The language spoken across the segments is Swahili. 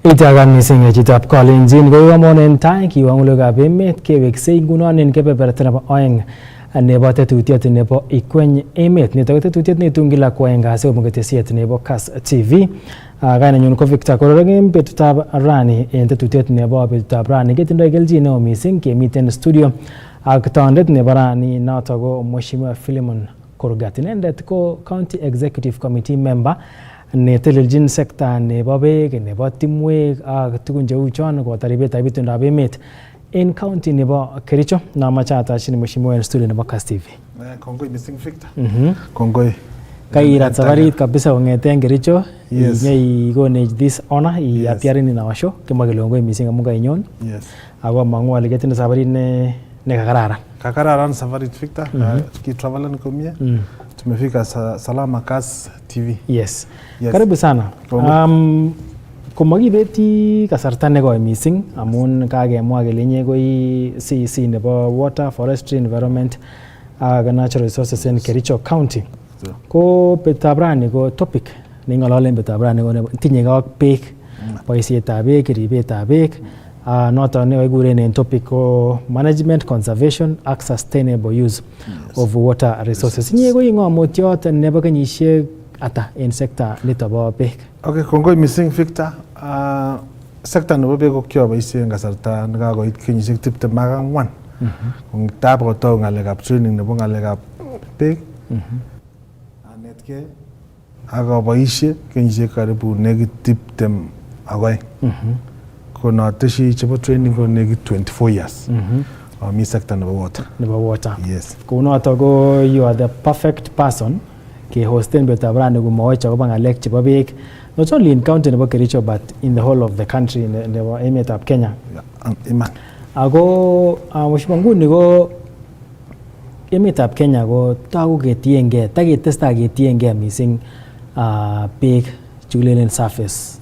Itagan missing chitab Kalenjin ko kamonen tai kiwangulokab emet keweksei ngunon en kebeberta nebo oeng nebo tetutiet nebo IKWENY emet nito ko tetutiet netun kila koaeng kasi kobun ketesiet nebo KASS TV. Kainenyun ko Victor Kororogem. Betutab rani en tetutiet nebo betutab rani ketindoi kelchin neo missing kemiten studio ak tondet nebo rani noto ko Mheshimiwa Philemon Kurgat. Inendet ko County Executive Committee member netelelchin sekta nebo beek nebo timwek ak tugun cheu chon koboto ribetab itondab emet en county nebo Kericho. Namache atachin Mheshimiwa en studio nebo KASS TV. Kongoi missing Victor. Kongoi. Kairat safarit kabisa kongeten Kericho. Yes. Ikonech this honor appearing in our show. Kimwa kele kongoi missing amun kainyon. Yes. Ako mang'u ale ketinye safarit ne kakararan. Kakararan safarit Victor. Kitravelen komie. Tumefika salama KASS TV. Yes. Karibu sana. Komokibeti kasarta nekoi missing amun kakemwa kele inye koi CEC nebo Water, Forestry, Environment ak Natural Resources in Kericho County. Ko betutab rani ko topic neng'ololen betutab rani ko tinye ak beek, boisietab beek, ribetab beek. Noton nekikuren en topic ko management, conservation ak sustainable use of water resources. Inye ko ng'omutyot nebo kenyisiek ata en sekta nito bo beek? Okay, kongoi missing Victor. Sekta nebo beek ko kioboisien kasarta nekakoit kenyisiek 24. Tab kotou ng'alekab training nebo ng'alekab beek. Anetkei ak aboisie kenyisiek karibu nekit 22. Konoteshi chebo training ko nekit 24 years. Mi sekta nebo water. Nebo water. Yes. Kunoto ko you are the perfect person ke hosten betutab rani kumoweche akobo ng'alek chebo beek. Not only in county nebo Kericho but in the whole of the country nebo emetab Kenya. Iman. Ako mheshimiwa nguni ko emetab Kenya ko tagu ketiengei, taketestai ketiengei missing beek chekilelen surface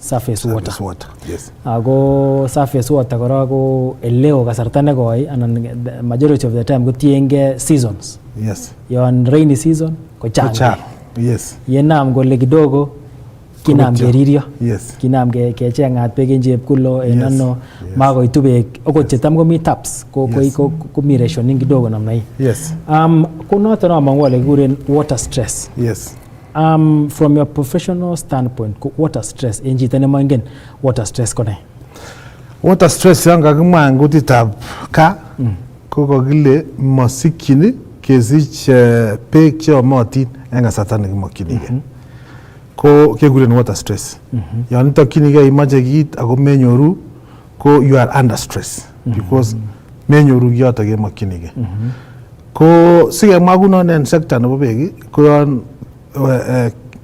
water. Yes. Ako surface water kora ko eleo kasarta nekoi anan the majority of the time kotiengei seasons. Yes. Yon rainy season ko chang. Yes. Yenam kole kidogo kinam keririo. Yes. Kinam kecheng'at beek en chepkulo en ano makoitu beek okot chetam komi taps komi rationing kidogo namna hii. Yes. Ko noton amang'u ale kikuren water stress. Yes. From your professional standpoint, water stress en chito nemoingen water stress ko ne? Water stress yan kakimwa en kutitab kaa ko kakile mosikyin kesich beek cheyomotin en kasarta nekimokyinigei. Ko kekuren water stress. Yon itokyinigei imoche kit ako menyoru ko you are under stress because menyoru kiyoto kemokyinigei. Ko sikemwa kunon en sekta nebo beek ko yon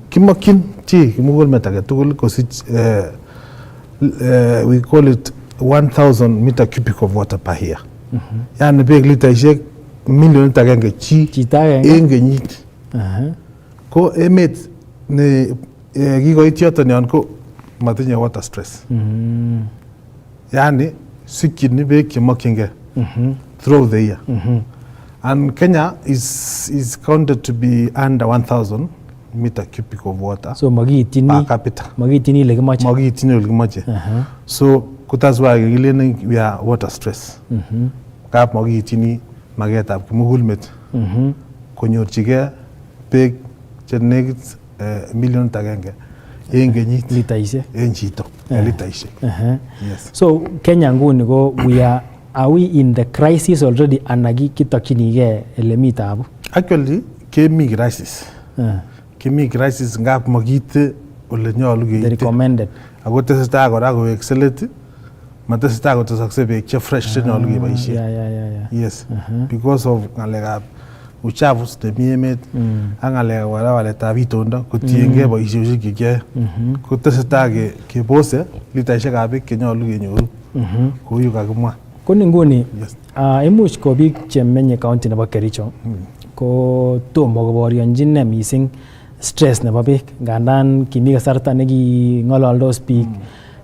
kimokyin chi kimugulmet age tugul kosich we call it 1000 meter cubic of water per year. Yani beek litaisiek milionit agenge chi en kenyit. Ko emet ne kikoit yoton yon ko matinye water stress. Yani sikyin beek chemokyingei throughout the year. And Kenya is counted to be under 1000 meter cubic of water. So per capita. Magitini le kimoche. Magitini le kimoche. So that's why we are water stress. Kap magitini magetab kimugulmet. Konyorchigei beek che nekit milionit agenge en kenyit. Litaisiek. En chito. Litaisiek. Yes. So Kenya nguni ko are we in the crisis already anagi kitokchinigei ele mi tabu? Actually kemi crisis. Kimi crisis ngap makite ole nyolu keite. The recommended. Ako tesetai kora kowekse let, matesetai kotesokse beek che fresh che nyolu keboisien. Yeah. Yes. Because of ng'alekab uchafu nemi emet ak ng'alekab waletab itondo kotiengei boisiosiek chekiyoe. Kotesetai kebose litaisiekab beek chenyolu kenyoru. Kou yu kakimwa. Ko nguni imuch ko biik chemenye county nebo Kericho ko tomo koborionjin missing stress nebo beek. Ngandan kimi kasarta neking'ololdos biik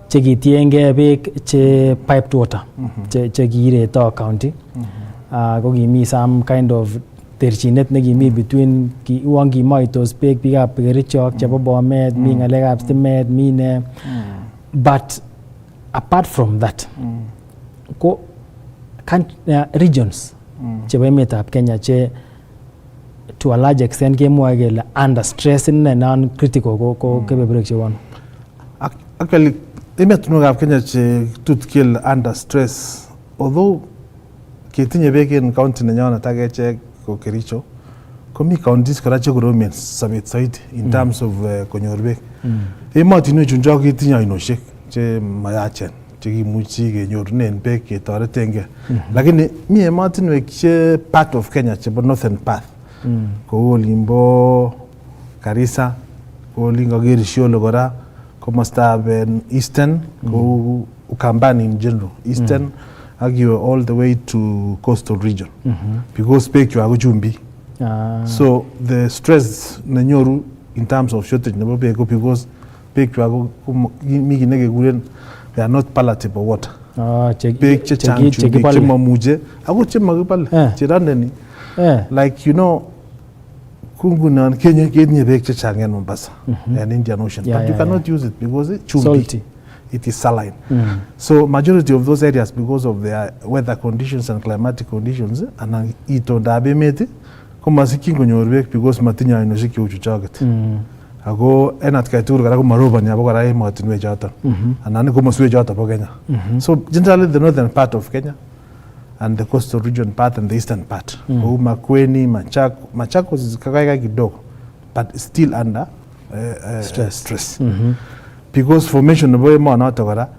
chekitiengei beek che piped water chekiireto county. Ko kimi some kind of terchinet nekimi between uon kimoitos beek biikab Kericho ak chebo Bomet, mi ng'alekab stimet, mi ne. But apart from that ko regions chebo emetab Kenya che to a large extent kemwoe kele under stress inne non critical ko kebeberwek chewon. Actually emetunwekab Kenya che tut kele under stress, although ketinye beek en county nenyonet ak echek ko Kericho, komi counties kora che koromen sobet soiti in terms of konyor beek. Emotinwek chun ketinye oinoshek che mayachen chekimuchi kenyorunen beek ketoretengei. Lakini mi emotinwek che part of Kenya chebo northern part kou olimbo Garissa, kou olingo Kericho kora, komostab eastern kou Ukambani in general, eastern ak you all the way to coastal region because beek chwa ko chumbi. So the stress nenyoru in terms of shortage nebo beek ko because beek chwa ko mi kit nekekuren they are not palatable water. Beek chechang chumbik chemomuche ako chemakibale cherandeni. Like you know kungunon Kenya ketinye beek chechang en Mombasa and Indian Ocean, but you cannot use it because it's chumbi. Salty. It is saline. So majority of those areas, because of their weather conditions and climatic conditions, and itondab emet komasikyin konyor beek because matinye oinoshek cheu chuchoket. Ako en atkai tugul kora komaroboni abo kora emotinwek choton anan komoswek choton bo Kenya. So generally the northern part of Kenya and the coastal region part and the eastern part, kou Makueni, Machakos is kakaikai kidogo, but still under stress. Because formation nebo emonoto kora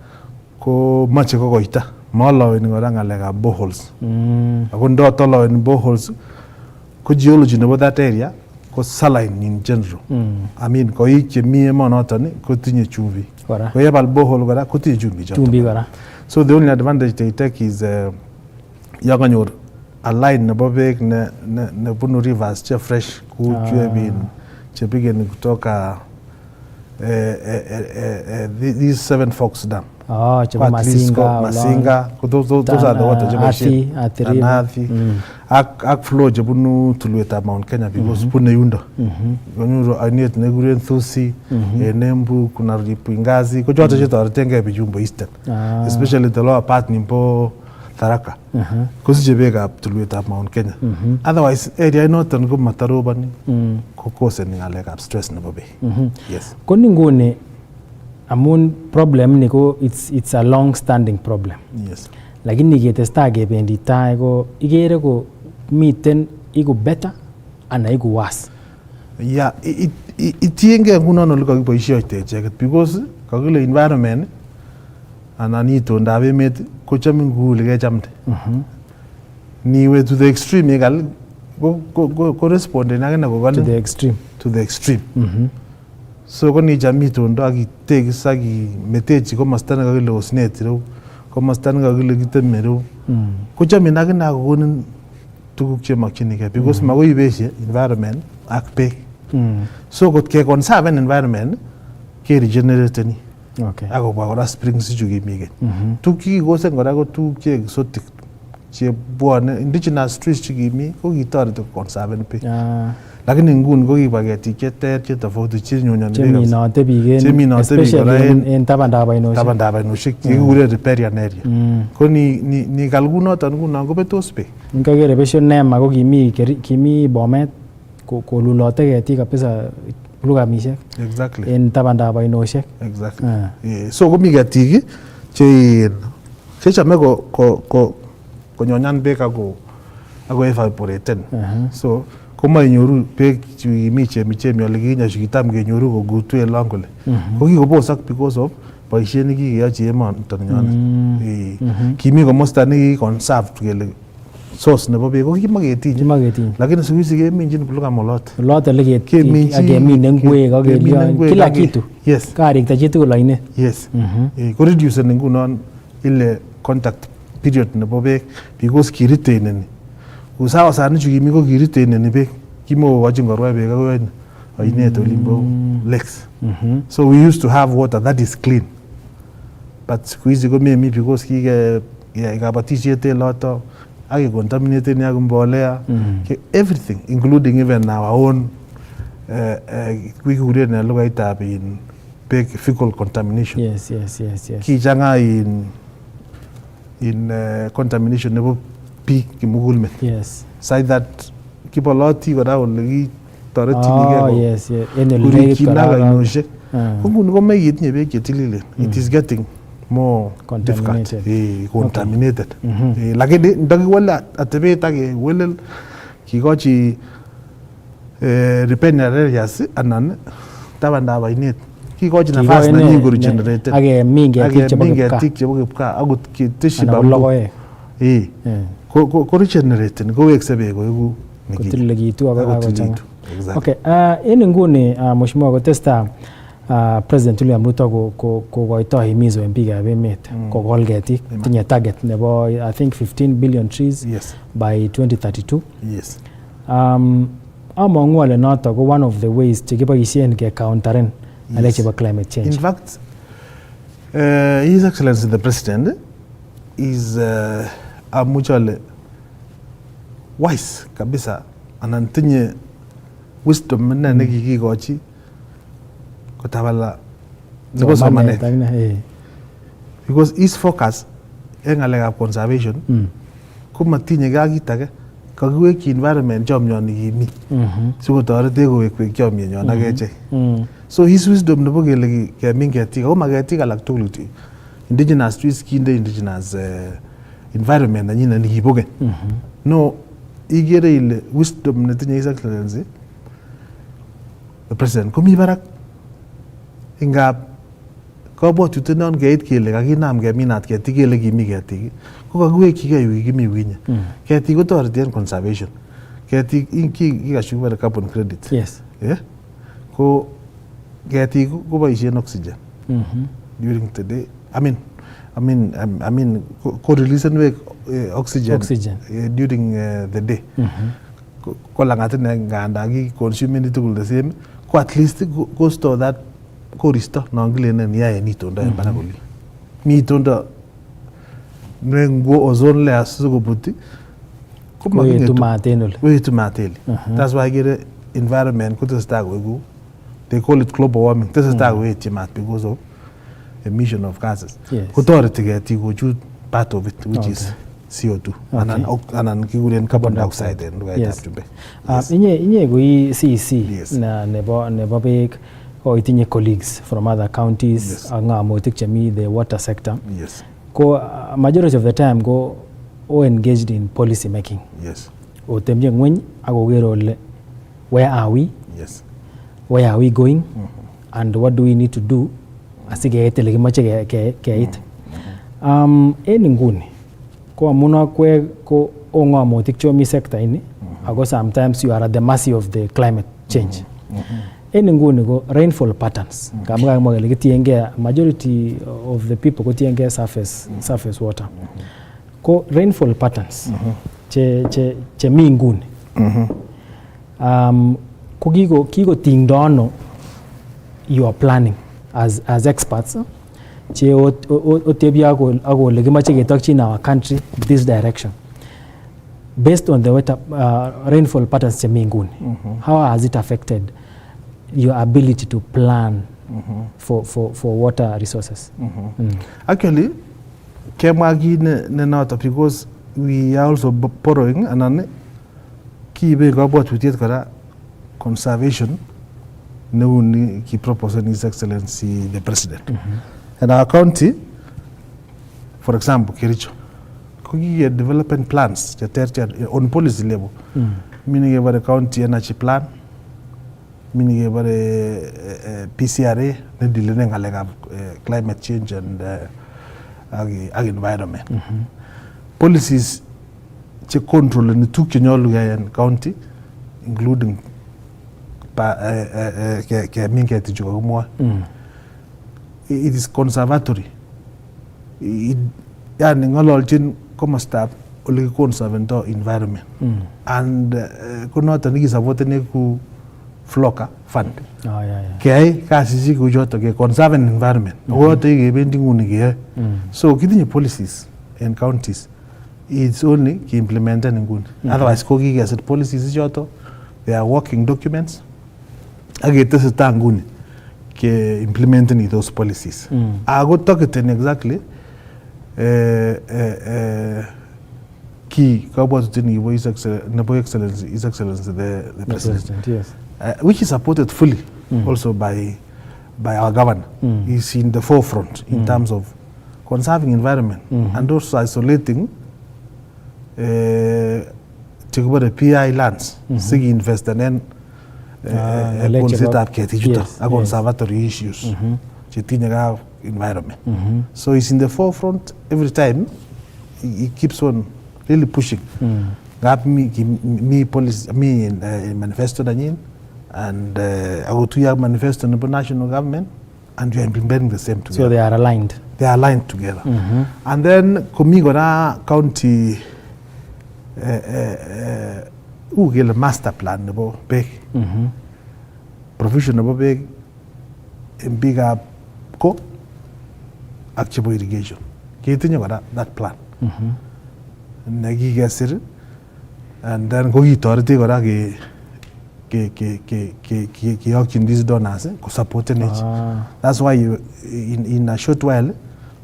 ko mache kokoita moloweni kora ngalekab boreholes. Ako ndo toloweni boreholes ko geology nebo that area ko saline in general. I mean koik chemi emonoton ko tinye chumbi. Ko yebal borehole kora ko tinye chumbi kora. So the only advantage they take is yakanyor a line nebo beek nebunu rivers che fresh ku chwebin chepigeni kutoka these 7 Forks Dam. Masinga, those are the water Athi, ak flow jebunu tulwetab Mount Kenya because pune yundo. Gonyuro ainet neguren Thusi, Nembu, kuna Ripingazi, ko chote chetoretengei bijumbo eastern. Especially the lower part nimbo Tharaka. Kosiche beekab tulwetab Mount Kenya. Otherwise area inoton ko mataroboni ko cause ngalekab stress nebo beek. Yes. Koni nguni amun problem ni ko it's a long standing problem. Yes. Lakini ketestai kebendi tai ko ikere ko miten iku better ana iku worse. Yeah, itienge ngunon ole kakiboisioite icheket because kakile environment anan itondab emet kochome ngule kechamde. Niwe to the extreme ikal ko responden akine kokale to the extreme. So koni chami itondo akitekis akimetechi komosta nekakile osnet ireu, komosta nekakile kiteme ireu, kochomin akine akokonin tuguk chemakchinigei because makoi ibeshe environment ak beek. So kot ke conserve environment ke regenerateni. Okay. Akobwa kora springs ichu kimi keny. Tuguk chekikosen kora ko tuguk che exotic chebwone indigenous trees chekimi ko kitoreti conserve beek. Lakini nguni ko kiba ketik cheter che tofauti chenyonyoni cheminote biik especially en tabandab oinoshek chekikuren riparian area. Ko ni kalkunoton ngunon kobetos beek. Ngakere besho Nema ko kimi Bomet kolulote ketik kabisa lugamishek. Exactly. En tabandab oinoshek. Exactly. So komi ketik che chechame konyonyan beek ako evaporaten. So komainyoru beek chemi chemi ole kinya chikitam kenyoru kogutu en long kole. Ko kikobosak because of boisiet nekikeyochi emonoton nyonet. Kimi komosta nekiconserve kele source nebo beek ko kimaketinye. Lakini siku hizi keminjin kuluka molot. Lot ole kemine ngwek ak kila kitu. Yes. Karikta chitugul oinet. Yes. Ko reduce ngunon ile contact period nebo beek because kiriteneni. Usawa sana chu kimi ko kiriteneni beek. Kimowochin korwa beek akoi oinet olimbo lakes. So we used to have water that is clean. But siku hizi komemi because kabatisiet en loto ake contaminated ak mbolea, everything including even our own kikuren lugaitab beek fecal contamination. Yes. Kichanga in contamination nebo biik kimugulmet. Yes. Side that kiboloti kora ole kitoretinigei. Oh, yes. Kurikina kainoshek. Nguni komoe ketinye beek chetililen. It is getting more contaminated. difficult. Contaminated. Lakini ndakiwale atebet ak kewelel kikochi riparian areas anan tabandab ainet kikochi nafas nenyin ko regenerated. Ake min ketik chebo kipkaa akot keteshi logoek. Ko regenerated kowekse beek koiku kotililekitu akochang'a. Exactly. Okay, en inguni mheshimiwa kotesta President William Ruto kokoito himizo en biikab emet kokol ketik, tinye target nebo I think 15 billion trees by 2032. Yes. Among'u ale noto ko one of the ways chekiboisien ke counteren ng'alek chebo climate change. In fact, His Excellency the President is amuchale wise kabisa anan tinye wisdom ne kikikochi kotabala nebo somanet. Because his focus en ng'alekab conservation ko matinye ke ak kit age kakiwekyi environment chomyoni kimi sikotoretech kowekwek chomyenyon ak echek. So his wisdom nebo kele kemin ketik ako maketik alak tugul indigenous trees kinde indigenous environment nenyin nekibo keny. No, igere ile wisdom netinye His Excellency the President komi barak ingab kabwatutiet non keit kele kakinam keminat ketik kele kimi ketik ko kakiwekyigei yu kimi winye. Ketik kotoreti en conservation. Ketik kikashu kibare carbon credit. Yes. Ko ketik koboisien oxygen during the day. I mean ko releasen wek oxygen during the day. Ko langat ne nganda ki consume tugul the same ko at least go store that koristo non kilenen yae nitondo en barak oli. Mitondo nengo ozone layer sikobuti ko makitu matenol. Weitu mateli. That's why get environment kotestai koiku. They call it global warming. Tesestai koetyi mat because of emission of gases. Kotoreti ketik kochut part of it which is CO2 anan kikuren carbon dioxide en lugaitab chumbek. Inye koi CEC na nebo beek ko itinye colleagues from other counties ak ng'amotik chemi the water sector. Ko majority of the time go engaged in policy making. Otemje ng'weny ak koker ole where are we? Where are we going? And what do we need to do asikeit ele kimoche keit? En inguni ko amun akwek ko ng'amotik chomi sector ini ako sometimes you are at the mercy of the climate change. En inguni ko rainfall patterns kamwa kele kitiengei majority of the people kotiengei surface water. Ko rainfall patterns che mi inguni ko kikotingdo ano you are planning as experts che otebi akole kimoche ketokyin our country this direction based on the weather, rainfall patterns che mi nguni. How has it affected your ability to plan for water resources? Actually kemwa ki ne noto because we are also borrowing anan kiibe kabwatutiet kora conservation neuni ki propose His Excellency the President. And our county, for example, Kericho, we development plans on policy level. Meaning about the county energy plan, meaning about the PCRA, the dealing with climate change and environment. Policies to control and to control county, including it is conservatory. Yani ng'ololchin komostab ole kiconservento environment. And kunoto nikisupporteni ku Floka fund. Keyai kasisiek kou choto ke conserve environment. Okoto kebendi nguni keyoe. So kitinye policies in counties. It's only ki implementen nguni. Otherwise ko kikeset policies choto, they are working documents. Ak ketesetai nguni ke implementing those policies. Ako targeting exactly key kabwatutin nebo His Excellency the President, Yes. which is supported fully also by our governor. He's in the forefront in terms of conserving environment and also isolating the PI lands, sigi invest and consider conservatory issues, environment. So he's in the forefront every time. He keeps on really pushing. Me policy, me manifesto and I go to your manifesto in the national government, and we are implementing the same together. So they are aligned. They are aligned together. And then Komigona County get master plan about big provision about big in bigger co actual irrigation. Getting that plan. Nagi gasir and then go authority gora ke these donors ko support it. That's why you, in a short while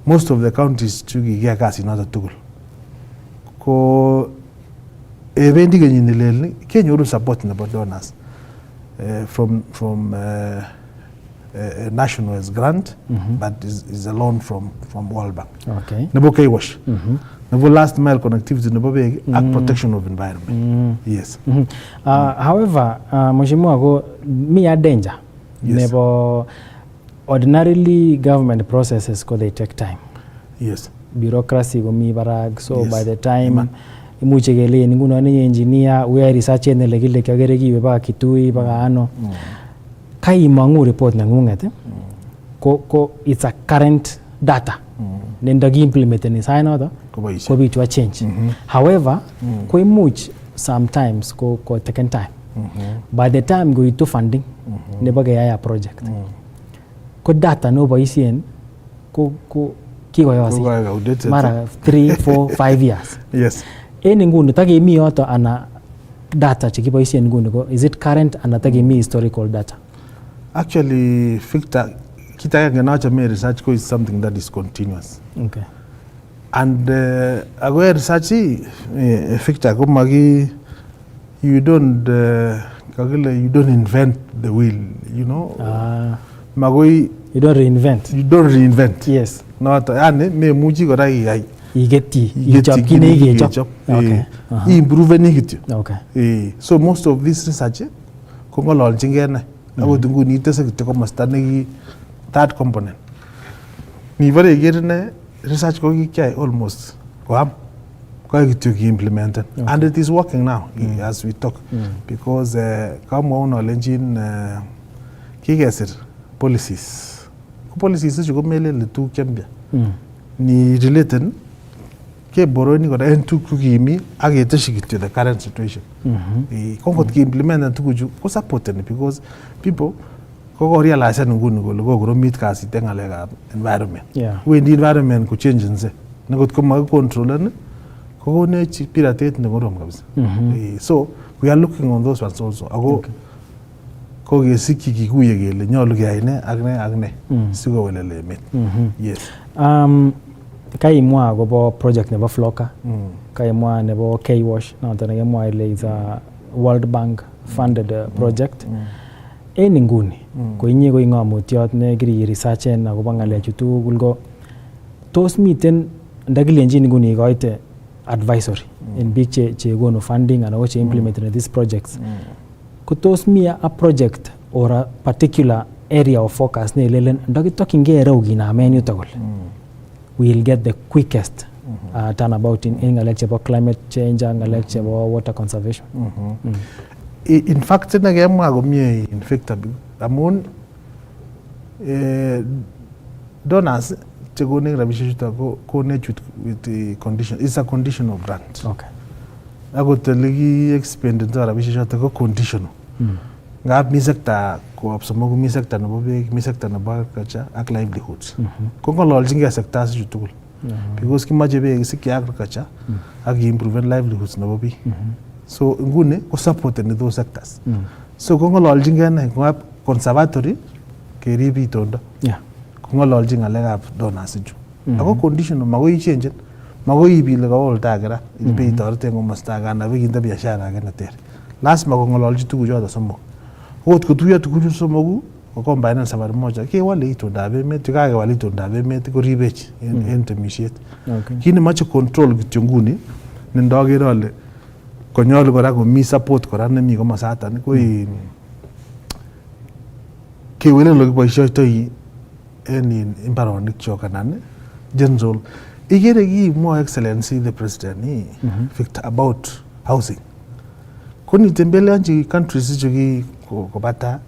most of the counties to get gas in order to ko eventing in the lel can you support about donors from national as grant, but is a loan from World Bank. Okay. Nebo kay wash. Nebo last mile connectivity nebo big and protection of environment. Yes. However, Mheshimiwa go me a danger. Yes. Nebo ordinarily government processes ko they take time. Yes. Bureaucracy go mi barag, so Yes. by the time imuche kele ninguno ni engineer we research en le kile kagere kiwe ba kitui ba ano kai mangu report na ngunget ko it's a current data nenda gi implement ni sign out ko bi to change. However ko imuch sometimes ko taken time. By the time go into funding ne ba ya project ko data no boisien ko kiko yosi mara 3 4 5 years. Yes. Any nguni tagi mi yoto ana data chikiboisien nguni ko is it current ana tagi mi historical data? Actually, Victor, kita research is something that is continuous. Okay. And agwe research Victor ko magi you don't invent the wheel, you know. Magoi you don't reinvent. You don't reinvent. Yes. Not ane me muji ko rai job kini job. Okay. Improve ni gitu. Okay. So most of this research ko ngolol jingena abo dungu ni tese ko mastane third component. Ni vare gerne research ko ki almost ko gitu implemented and it is working now as we talk because come on engine kigesir policies ko mele le tu kembia ni related ke boroni ko en tu kugimi agete shikiti the current situation kongot ki implement and tukuju ko support because people ko realize ngunu ko go meet kasi tengalega environment when the environment ko change nze ngot ko mag control ne ko ne chi pirate ne gorom kabisa. So we are looking on those ones also ago ko ge sikki ki kuye gele nyolu ge ayne agne sigo welele met. Yes. Kai mwa go project nebo Floka, kai mwa nebo K-Wash, na tana mwa ile is a World Bank funded project. Nguni ko inye ko ingamutiot ne giri research na go bangale chutu gulgo tos miten ndagili engine nguni goite advisory in big che go no funding and what implementing these projects. Could tos me a project or a particular area of focus ne lelen ndagi talking ge rogi na menu togol. We'll get the quickest turnabout in a lecture about climate change and a lecture about water conservation. In fact, in fact, among donors to go with the condition. It's a conditional grant. Okay. I got the legal expenditure to conditional. Ngap mi sector ko absomo mi sector na bobe mi sector na agriculture ak livelihoods ko ngol jinga sectors jutul because ki majebe siki agriculture ak improve livelihoods na bobe so ngune ko support in those sectors so ko ngol jinga na ngap conservatory kerib itondo. Kong'ololchi ng'alekab donors ichu. Ako condition makoi ichenjen. Makoi ibile kawo olda age ra. Ibe itoreten komosta age anan kinde biashara age neter. Lazima kong'ololchi tuguchoto somok. Okot kotuiyo tuguchu somoku kocombine safari moja kewale itondab emet, yekakewal itondab emet koribech en temisiet. Kit nemoche control kityo nguni ne ndoker ale konyolu kora komi support kora nemi komosatan ko kewelen olekiboisiotoi en imbaronik kyok anan general. Ikere kimwoe Excellency the President Victor about housing. Ko nitembeleanchi countries ichu kobata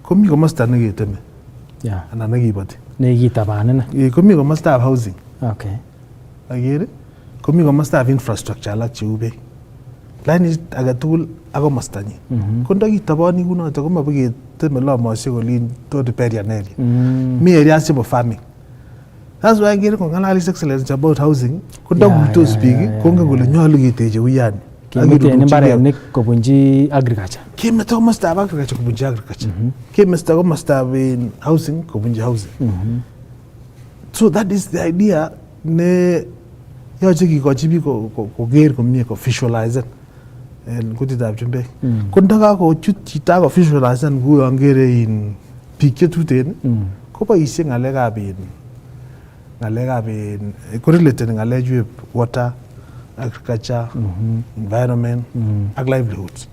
komi komosta neketeme anan nekiboti nekitabanin komi komostab housing. Akere komi komostab infrastructure alak cheu beek. Lainit age tugul ak komostanyin. Ko ndakitoboni kunoto komabiketeme lomosiek olin to riparian area. Mi areas chebo farming. That's why ngere kong'alal His Excellency about housing ko ndakuitos biik kongen kole nyolu keteche uyani. Kemeten mbarenik kobunji agriculture. Kemeto komostab agriculture kobunji agriculture. Kemeto komostab housing kobunji housing. So that is the idea ne yoche kikochi biik koker komie ko visualize en kutitab chumbek. Ko ndakakochut chito ako visualize kou yon kere biik chetuten koboisie ng'alekab correlated ng'alechu water, agriculture, environment ak livelihoods.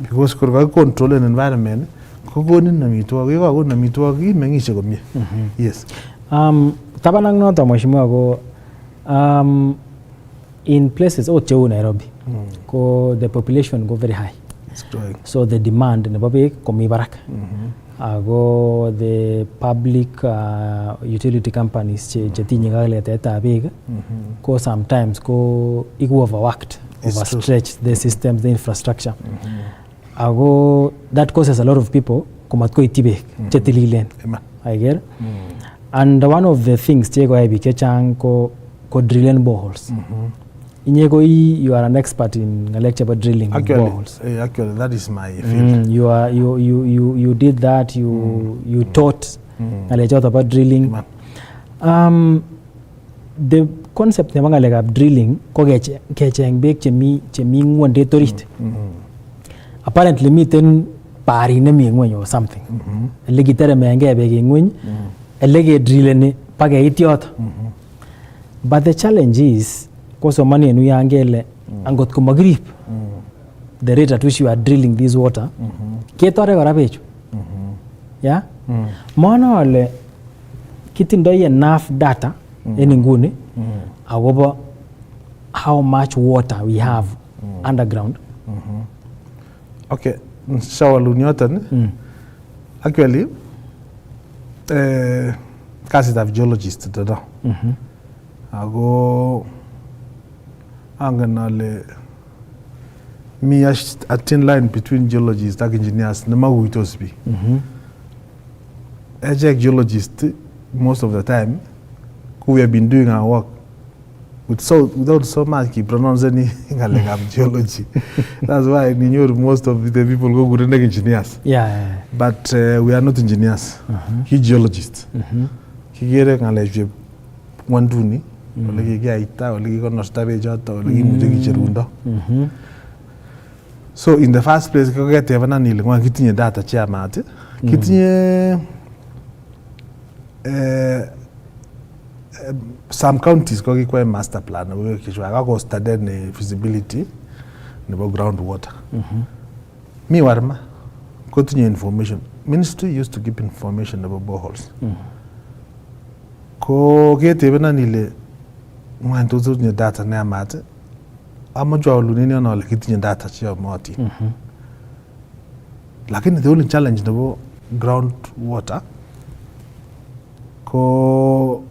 Because kor kakicontrolen environment kokonin amitwogik, yekakokonin amitwogik imeng'ishe komie. Yes. Taban ak noto mheshimiwa ko in places cheu Nairobi ko the population go very high. So the demand nebo beek komi barak. Ako the public utility companies chetinye kakletetab beek ko sometimes ko iku overworked, overstretched the systems, the infrastructure. Ako that causes a lot of people komatkoityi beek chetililen. Aiger. And one of the things chekoyai biik chechang ko drilling boreholes. Inye ko you are an expert in ngalek chebo drilling boreholes. Actually, that is my field. You did that. You taught ngalek choto about drilling. The concept nebo ngalekab drilling ko kecheng beek chemi ngwondet orit. Apparently miten pari nemi ngwony or something. Ele kiteremenge beek eng ngwony, ele kedrilleni pakeit yoto. But the challenge is kosomani enu yangele angot ko magrip the rate at which you are drilling this water ketore kora bechu. Mono ale kitindoi enough data en nguni akobo how much water we have underground. Okay, shawalun yoton. Actually kasitab geologist dodo. Ako angen ale mi a thin line between geologists and engineers nemakuitos biik. Echek geologists most of the time we have been doing our work without so much pronouncing ngalekab geology. That's why most of the people go good engineers. But we are not engineers. He geologists. Kigere ngalechu wanduni ole kikiaita ole kikonosta bechoto ole kimuche kicherundo. So in the first place koketebana nile ngwan kitinye data cheyamat, kitinye some counties kokikwa master plan kokishwa kakostade ne feasibility nebo groundwater. Mi warma kotinye information. Ministry used to give information about boreholes. Ko ketebana nile ngwan tutinye data neyamat, amajua olunini ona ole kitinye data cheyamotin. Lakini the only challenge nebo groundwater ko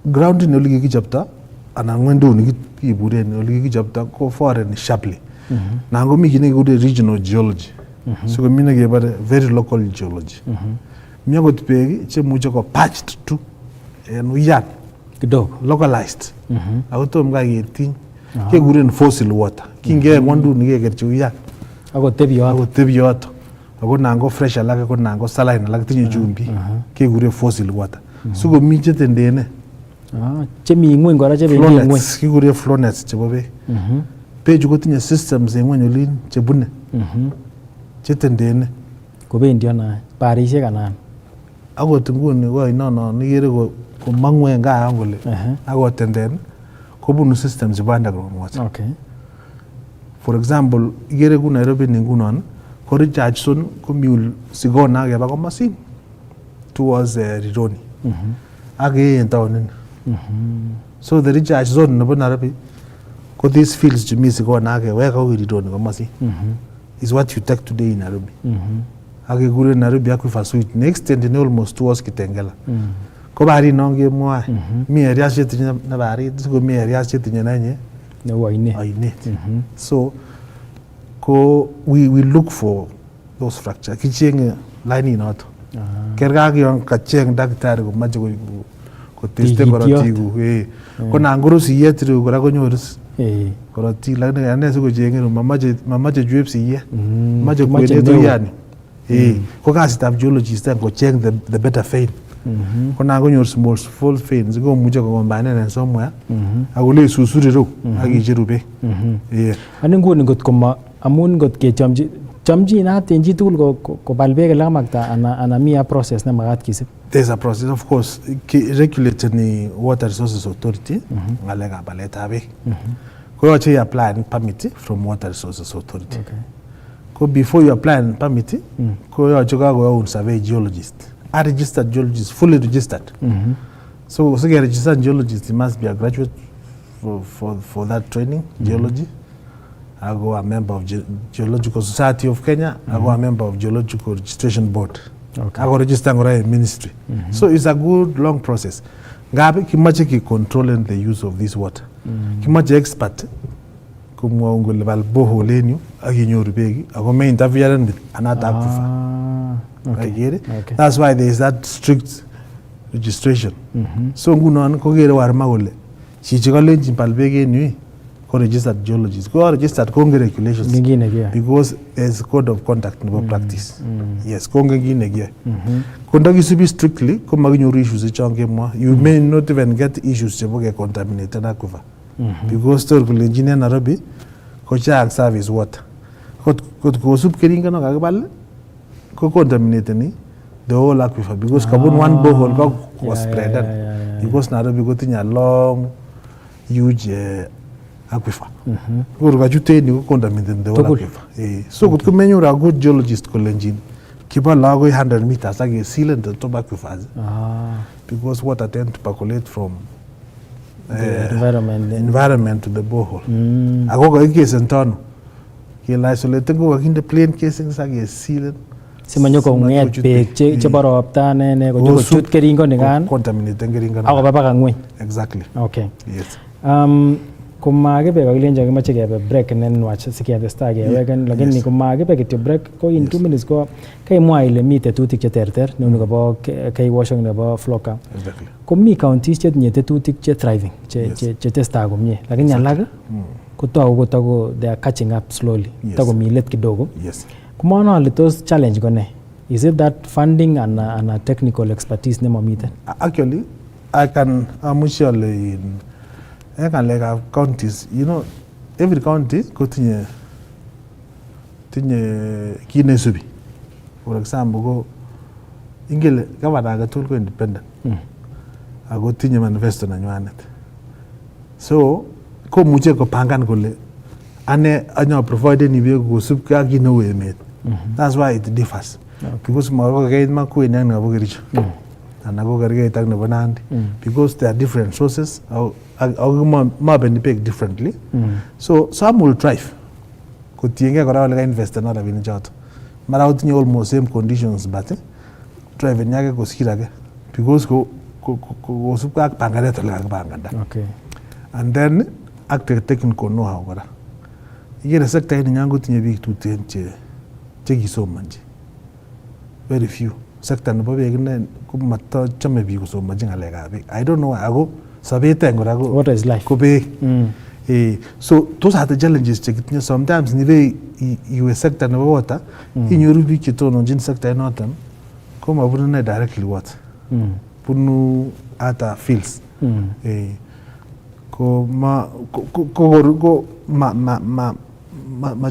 ground ni ole kikichapta anan ngwendo ni kiburen ole kikichapta ko foreign sharply. Nango mi kine kikure regional geology. So ko mina kebare very local geology. Mi akot beek chemuche ko patched to en uyan kidogo localized. Ako tom ka ketiny kekuren fossil water. Kinge ngwendo ni kekerchi uyan. Ako tebi yoto. ako nan ko fresh alak ko nan ko saline alak tinye chumbik kekure fossil water sikomi chetendene chemi ngweny kora chebendi ngweny kikure flownet chebo beek bechu kotinye systems en ngweny olin chebune chetendene kobendi ana barishek anan akot nguni ko oinonon ikere komongu en gaa kole akotenden kobunu system chebo underground water. For example ikere ku Nairobi ni ngunon ko recharge zone komi Sigona akeba komosin towards Rironi ak en town so the recharge zone nebo Nairobi ko these fields chemi Sigona akeweka akoi Rironi komosin is what you take today in Nairobi. Akekure Nairobi aquifer suite next extend almost towards Kitengela. Ko barit non kemwoe mi areas chetinye na barit sikomi areas chetinye nanye nebo oinet. So ko we look for those fractures kichenge line inoto kerga ak yon kacheng daktari komache koteste korotik ko nan koru siyet ireyu kora konyoru korotik lakini ane sikochenge mamache chwep siyet mache kwenet uyani ko kasitab geologist kocheng the better vein ko nan konyor small veins komuche kokombanen en somewhere akole susuri reu akicheru beek. Ani nguni ngot koma amun ngot kechomchinat en chitugul kobal beek elemakta ana mi a process nemakat kisib. There's a process of course regulated ni Water Resources Authority ngalekab baletab beek koyoche iapply permit from Water Resources Authority. Ko before you apply permit koyoche kakoyoun survey geologist a registered geologist fully registered. So a registered geologist must be a graduate for that training geology. I go a member of Geological Society of Kenya. I go a member of Geological Registration Board. I go register in ministry. So it's a good long process. Gabi kimache ki controlling the use of this water. Kimache expert kumwa level borehole lenyu akinyoru beek ako may interfere with another aquifer. That's why there is that strict registration. So ngunon ko kere warma kole chichi kalenjin bal beek en yu ko registered geologist ko registered konge regulations because there's code of conduct nebo practice. Yes, konge kine kiyoe. Ko ndakisubi strictly ko makinyoru issues chon kemwa. You may not even get issues chebo ke contaminated aquifer because tor kolenjin en Nairobi ko chang service water. Kot kosub keringono kakibal ko contaminated the whole aquifer because kabun one borehole was spread because Nairobi kotinye a long huge aquifer. Ko kachute ni ko contaminated the whole aquifer. So kot komenyoru a good geologist kolenjin kibal agoi 100 meters ak sealant the top aquifers because water tend to percolate from the environment to the borehole. Ako kakikes entono kele isolate ko kakinde plain casings ak sealant simanyo konget beek chebo ropta ne kochut keringoni kan contaminate keringoni akoba baka ngweny. Exactly. Okay. Yes. Komakibe kakilenjo kimache kebe break nenwach siketestai keweken lakini komakibe kityo break ko in 2 minutes ko kaimwa ile mi tetutik cheterter neuni kobo kaiwashing nebo floka. Exactly. Komi counties chetinye tetutik che thriving chetestai komie lakini alak kotoku kotako they are catching up slowly takomi let kidogo. Yes. Kumano ale tos challenge kone. Is it that funding and a technical expertise nemomiten? Actually, I can mutually like have counties. You know, every county tinye kine subi. For example, go ingele governor agatul ko independent. Ago tinye manifesto na nywanet. So ko muche ko pangan kole ane anyo provide ni be go sub ka gino EMET. That's why it differs. Because maro ka ma ku ina na bo Kericho. And go garge tak na Nandi because there are different sources ma benefit differently. So some will thrive. Ko tienge kora wale ka invest na rabini chato. Mara utinye almost same conditions but thrive nyake ko sikirage because ko sub ka pangare to la panganda. Okay. And then act technical know how kora. Igere sector ni nyango tinye big to tenche kisomanji. Very few. Sector nebo beek ne ko mato chame biik kosomanji ngalekab beek. I don't know why. Ako sabet ngora ko what is life ko beek. So those are the challenges chekitinye. Sometimes nive iwe sector nebo water inyoru biik chetononjin sector inoton ko mabunu ne directly water bunu other fields ko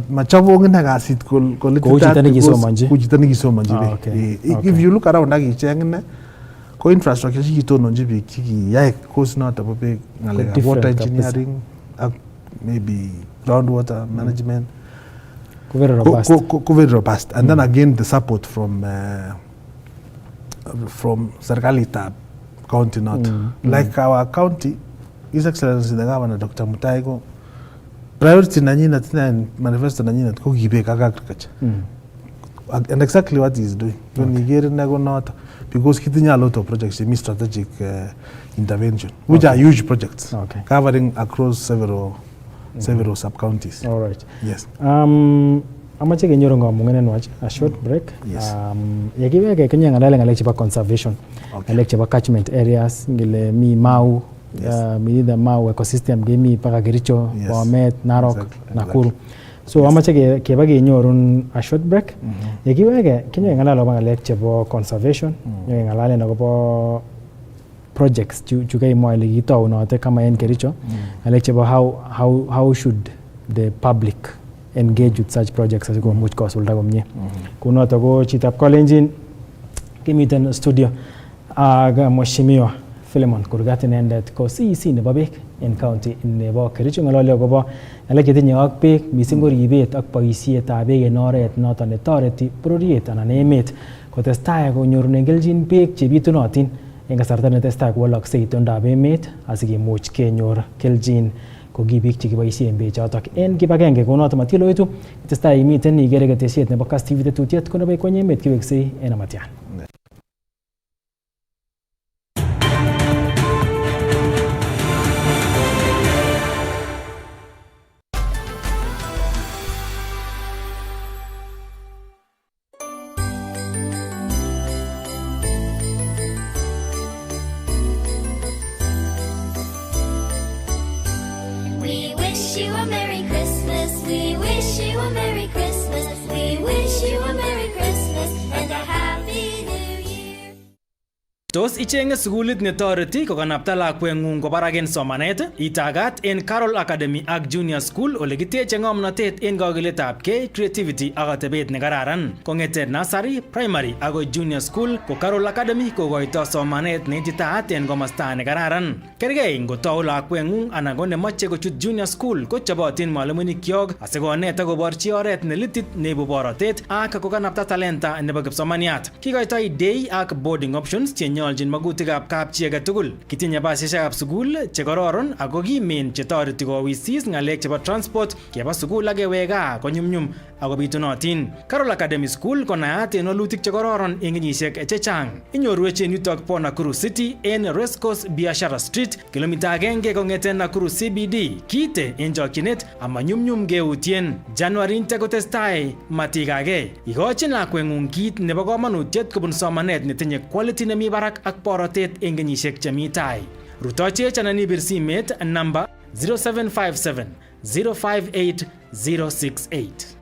machabong ina kasit ko chito nekisomanji if you look around akicheng ine ko infrastructure chikitononji biik chikiyai course noto bo beek ngalekab water engineering ak maybe groundwater management very robust and then again the support from serikalitab county not like our county His Excellency the Governor Dr. Mutaigo priority nanyinet manifesto nanyinet ko kibek ak agriculture and exactly what he is doing when you get not because kitinye a lot of projects in strategic intervention which are huge projects covering across several sub-counties. All right. Yes. Amache kenyoru ngomungen enwach a short break. Yes. Yakiweke kenye ngalek chebo conservation. Ngalek chebo catchment areas ngile mi Mau, mi the Mau ecosystem gemi paka Kericho, Bomet, Narok, Nakuru. So amache keba kenyorun a short break. Yakiweke kenye ngalek chebo conservation, ngalale nakobo projects chukai moile gitau note kama en Kericho. Ngalek chebo how should the public engage with such projects as go much kosulda komye. Kunoto ko chitab Kalenjin kimiten studio aga mheshimiwa Philemon Kurgat inendet ko CEC nebo beek en county nebo Kericho ngalali akobo ngalek chetinye ak beek mising ko ribet ak boisietab beek en oret noton netoreti bororiet anan emet kotestai konyorunen keljin beek chebitunotin en kasarta netestai kowaloksei itondab emet asikemuch kenyor keljin ko biik chekiboisien bechotok en kibagenge konoto matiloitu testai imiten igere ketesiet nebo KASS TV tetutiet ko nebo IKWENY emet kiweksei en amatian. We wish you a Merry Christmas. We wish you a Merry Christmas. We wish you a Merry Christmas and a Happy New Year. Tos ichenge sukulit netoreti kokanapta lakweng'ung kobarak en somanet, itagat en Carroll Academy ak Junior School ole kiteche ng'omnotet en kagiletabgei, creativity ak atebet nekararan. Kong'eten nursery, primary ako Junior School ko Carroll Academy kokoito somanet neititaat en komosta nekararan. Kergei ngotou lakweng'ung anan ko nemoche kochut Junior School ko chobotin mwalimuinikyok asikonet akoborchi oret nelitit neibu borotet ak kokanapta talenta nebo kipsomaniat. Kikoitoi day ak boarding options nyoljin magutikab kapchi age tugul. Kitinye basisiekab sukul che kororon ako kimen che toreti kowisis ng'alek chebo transport keba sukul ak kewek gaa konyumnyum ako bitunotin. Carroll Academy School ko naat en walutik che kororon en kenyisiek chechang. Inyorwech en yutok po Nakuru City en Race Course Biashara Street, kilomita 1 kong'eten Nakuru CBD. Kiite en chokchinet ama nyumnyum keutien. January inte kotestai matikage. Ikochin lakweng'ung kit nebo komonutiet kobun somanet netinye quality nemi barak ak borotet en kenyisiek chemi tai. Rutochech anan ibir simet namba 0757 058 068.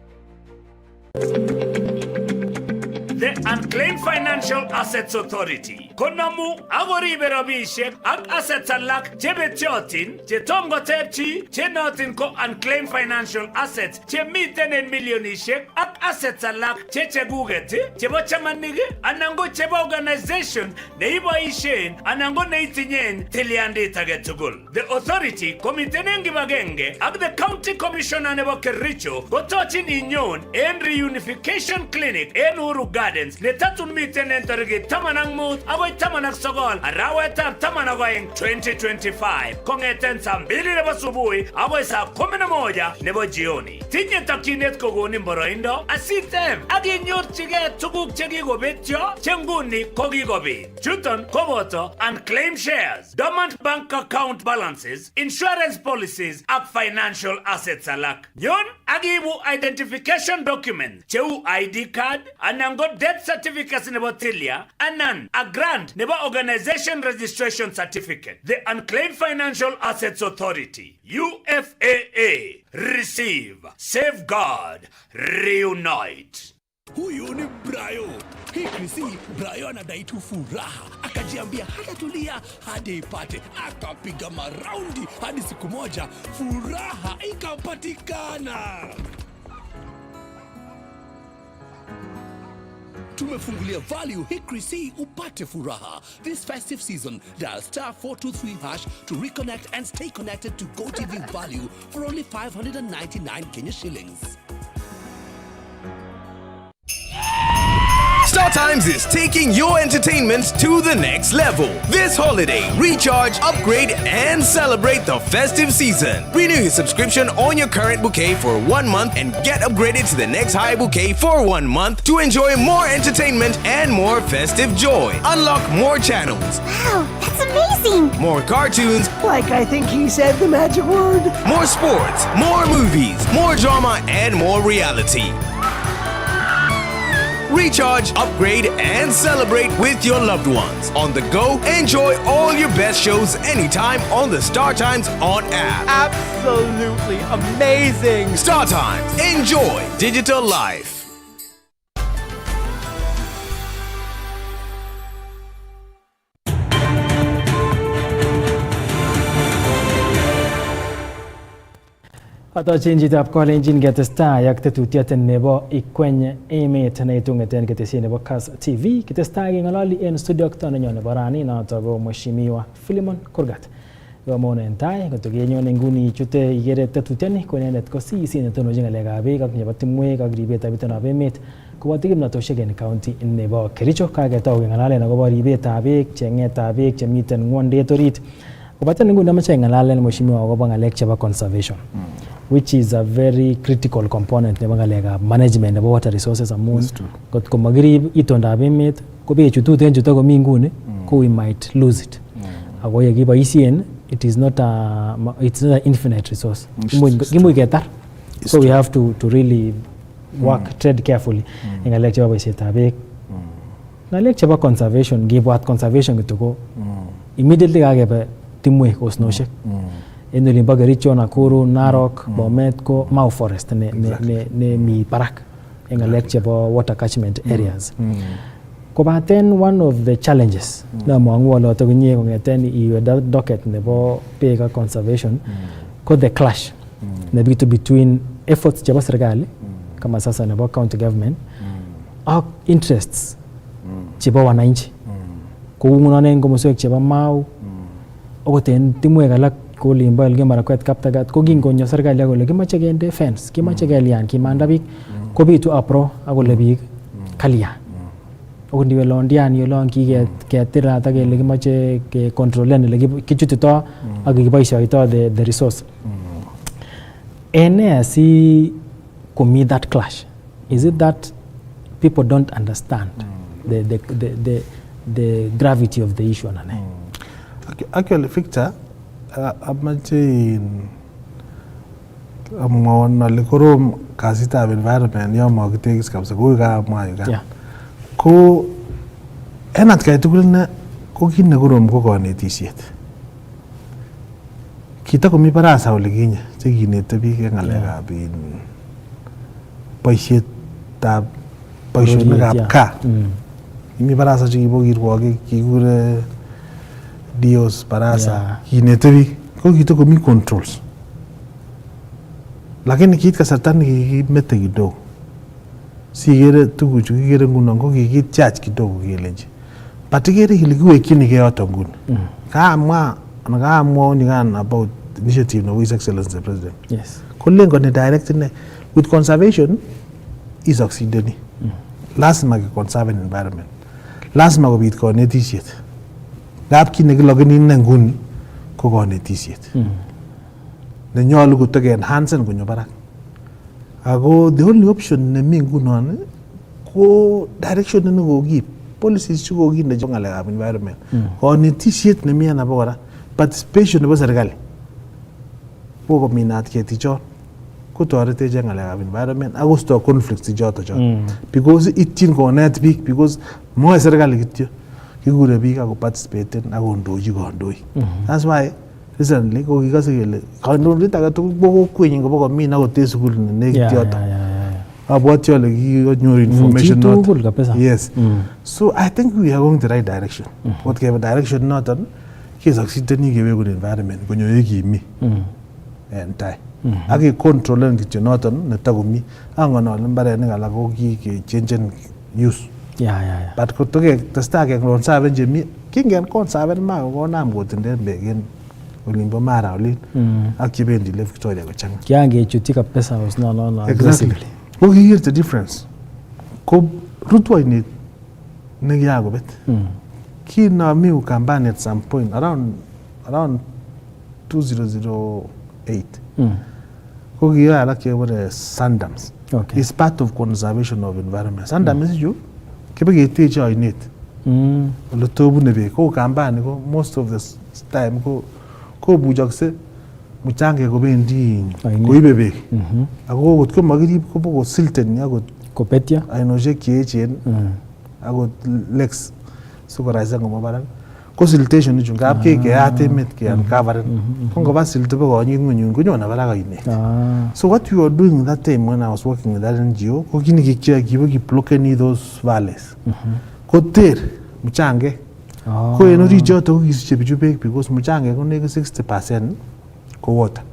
The Unclaimed Financial Assets Authority konamu akoribe rabishek ak assets alak chebetyotin chetom kotepchi chenotin ko unclaimed financial assets chemiten en milionishek ak assets alak chechekuket chebo chamanik anan ko chebo organization neiboishen anan ko neitinyen tilyandit age tugul. The authority komiten en kibagenge ak the county commissioner nebo Kericho kotochin inyon en reunification clinic en Uhuru Gardens netatun miten en tarikit 15 akoi 19 arawetab 12 2025 kong'eten saa 2 nebo subui akoi saa 11 nebo jioni. Tinye tokyinet kokonin boroindo asiteb ak inyorchigei tuguk chekikobetyo che nguni kokikobit. Chuton koboto unclaimed shares, dormant bank account balances, insurance policies ak financial assets alak. Nyon ak ibu identification document cheu ID card anan ko death certificate certificates nebo Tilia anan a grant nebo Organization Registration Certificate. The Unclaimed Financial Assets Authority UFAA. Receive, safeguard, reunite. Huyu ni Brayo. Hii Brayo anadai tu furaha. Akajiambia hatatulia hadi ipate. Akapiga maraundi hadi siku moja furaha ikapatikana. Tumefungulia value Hickory C upate furaha. This festive season, dial *423# to reconnect and stay connected to GoTV value for only 599 Kenya shillings. StarTimes is taking your entertainment to the next level. This holiday, recharge, upgrade, and celebrate the festive season. Renew your subscription on your current bouquet for 1 month and get upgraded to the next high bouquet for 1 month to enjoy more entertainment and more festive joy. Unlock more channels. Wow, that's amazing! More cartoons. Like I think he said the magic word. More sports, more movies, more drama, and more reality. Recharge, upgrade, and celebrate with your loved ones. On the go, enjoy all your best shows anytime on the StarTimes On app. Absolutely amazing. StarTimes. Enjoy digital life. Atochin chitab kolenjin ketestai ak tetutiet nebo IKWENY EMET neitung'eten ketesiet nebo KASS TV. Kitestai keng'ololi en studio ak nenyon nebo rani noto ko Mheshimiwa Philemon Kurgat. Komon en tai kotokenyon nguni ichute ikere tetutioni ko inendet ko CEC netononjin ng'alekab beek ak nebo timwek ak ribetab itondoab emet koboto kimnatosiek en county nebo Kericho. Kaketou keng'alalen akobo ribetab beek, cheng'etab beek chemiten ng'wondet orit. Kobaten nguni amache ng'alalen Mheshimiwa akobo ng'alek chebo conservation. Which is a very critical component nebo ng'alekab management nebo water resources amun kot ko makirib itondab emet ko bechu tuten chuto komi nguni ko we might lose it. Ako ye kiboisien it is not an infinite resource. Kimuch ketar. So we have to really work tread carefully en ng'alek chebo boisietab beek. Ng'alek chebo conservation ngibwat conservation kitu ko immediately kakebe timwek osnosiek. En olimbo Kericho, Nakuru, Narok, Bomet ko Mau Forest ne mi barak en ng'alek chebo water catchment areas. Kobaten one of the challenges na mwangu oloto kunye kong'eten iwe docket nebo beek ak conservation ko the clash nebitu between efforts chebo serikali kama sasa nebo county government ak interests chebo wananchi. Kou ngunon en komoswek chebo Mau okot en timwek alak ko olimbo Elgeyo Marakwet Kaptagat ko kingonyo serikali akole kimoche kende fence, kimoche kelyan kimanda biik kobitu apro akole biik kalyan. Okot ndiwe Londiani olon kiketirat akele kimoche kecontrolen ele kichutito ak kiboisioito the resource. Ene si komi that clash. Is it that people don't understand the gravity of the issue anane? Actually, Victor, amache amwon ale korom kasitab environment yo makitegis kabisa ko kamwa Uganda. Ko en atkai tugul ne ko kit ne korom ko kanetisiet. Kitakomi barasa ole kinye chekinete biik en ng'alekab boisietab boisionikab kaa. Kimi barasa chekibo kirwogik kikure Dios barasa kinete biik ko kitakomi controls. Lakini kiit kasarta nekikimete kidogo. Sikere tuguchu kikere ngunon ko kikityach kidogo kelenji. Patikere ile kiwekyinige yoto nguni. Kaamwa unigan about initiative of His Excellency the President. Yes. Ko lengo ni direct ne with conservation is succeeding. Lazima ke conserve environment. Lazima kobit konetisiet. Ngap kit nekilogeni ine nguni ko konetisiet. Ne nyolu kotok enhancen konyo barak. Ako the only option nemi ngunon ko direction ne kokib policies che kokinde che ng'alekab environment. Konetisiet nemi ana kora participation nebo serikali. Ko kominat ketichon kotoretech eng ngalekab environment ak kosto conflicts choto. Because ityin konet biik, because moe serikali kityo, kikure biik ako participate ak kondochi kandoik. That's why recently ko kikase kele kandoindet age tugul ko kokwenyin kobo komin ako te sukul ne nekit yoto. Abwati ale kikonyor information not. Yes. So I think we are going the right direction. What kebe direction noton kesucceedeni kewekun environment konyoe kimi en tai. Ak controlen kityo noton netakomi. Angon ale mbarenik alak ko kikechangen use. But kotoke testai ke conserve chemi kingen conserve ma konam kotinden beek en olimbo Mara olin ak chebendi Lake Victoria kochanga. Kiangechutyi kabisa osnono aggressively. Ko kiker the difference. Ko rutwoinet nekiyakobet. Kinami ukambani at some point around 2008. Ko kiyo alak kebore sandams. It's part of conservation of environment. Sandams yu kebeketeche oinet. Ole tobune beek. Ko ukambani ko most of the time ko buchokse muchange kobendi koibe beek. Ako kot ko makirib ko boko silten akot kopetyo ainoshek cheechen akot lakes sikoraisen koba barak. Ko siltation ichu ngap keyat emet ke uncoveren. Ko ngoba silte bo konyit ng'uny konyone barak oinet. So what we were doing that time when I was working with that NGO ko kini kikyoe kibo kiplokeni those valleys. Ko ter muchange. Ko en orit yoto ko kisiche bichu beek because muchange ko nekit 60% ko water.